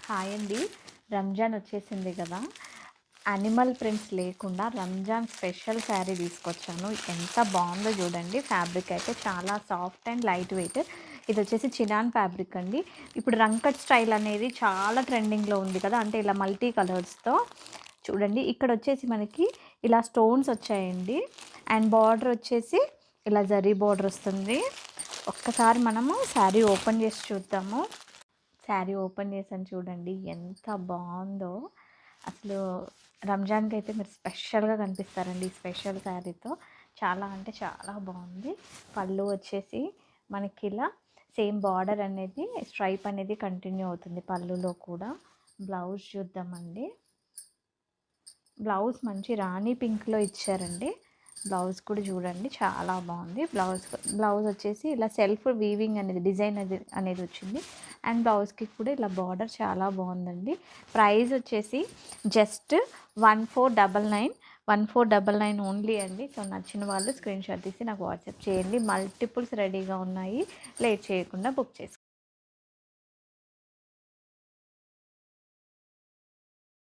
Hi అండి. రంజాన్ వచ్చేసింది కదా! యానిమల్ ప్రింట్స్ లేకుండా రంజాన్ స్పెషల్ శారీ తీసుకొచ్చాను. ఎంత బాగుందో చూడండి. ఫ్యాబ్రిక్ అయితే చాలా సాఫ్ట్ అండ్ లైట్ వెయిట్. ఇది వచ్చేసి చినాన్ ఫ్యాబ్రిక్ అండి. ఇప్పుడు రంకట్ స్టైల్ అనేది చాలా ట్రెండింగ్‌లో ఉంది కదా! అంటే ఇలా మల్టీ కలర్స్‌తో చూడండి. ఇక్కడ వచ్చేసి మనకి ఇలా స్టోన్స్ వచ్చాయండి. అండ్ బార్డర్ వచ్చేసి ఇలా జరీ బార్డర్ వస్తుంది. ఒక్కసారి మనము శారీ ఓపెన్ చేసి చూద్దాము. శారీ ఓపెన్ చేశాను చూడండి. ఎంత బావుందో. అసలు రంజాన్‌కి అయితే మీరు స్పెషల్‌గా కనిపిస్తారండి ఈ స్పెషల్ శారీతో. చాలా అంటే చాలా బావుంది. పళ్ళు వచ్చేసి మనకిలా సేమ్ బార్డర్ అనేది స్ట్రైప్ అనేది కంటిన్యూ అవుతుంది పళ్ళులో కూడా. బ్లౌజ్ చూద్దామండి. బ్లౌజ్ మంచి రాణి పింక్‌లో ఇచ్చారండి. బ్లౌజ్ కూడా చూడండి చాలా బాగుంది. బ్లౌజ్ వచ్చేసి ఇలా సెల్ఫ్ వీవింగ్ అనేది డిజైన్ అనేది వచ్చింది. అండ్ బ్లౌజ్కి కూడా ఇలా బార్డర్ చాలా బాగుందండి. ప్రైస్ వచ్చేసి జస్ట్ 1499 1499 ఓన్లీ అండి. సో నచ్చిన వాళ్ళు స్క్రీన్ షాట్ తీసి నాకు వాట్సాప్ చేయండి. మల్టిపుల్స్ రెడీగా ఉన్నాయి. లేట్ చేయకుండా బుక్ చేసుకోండి.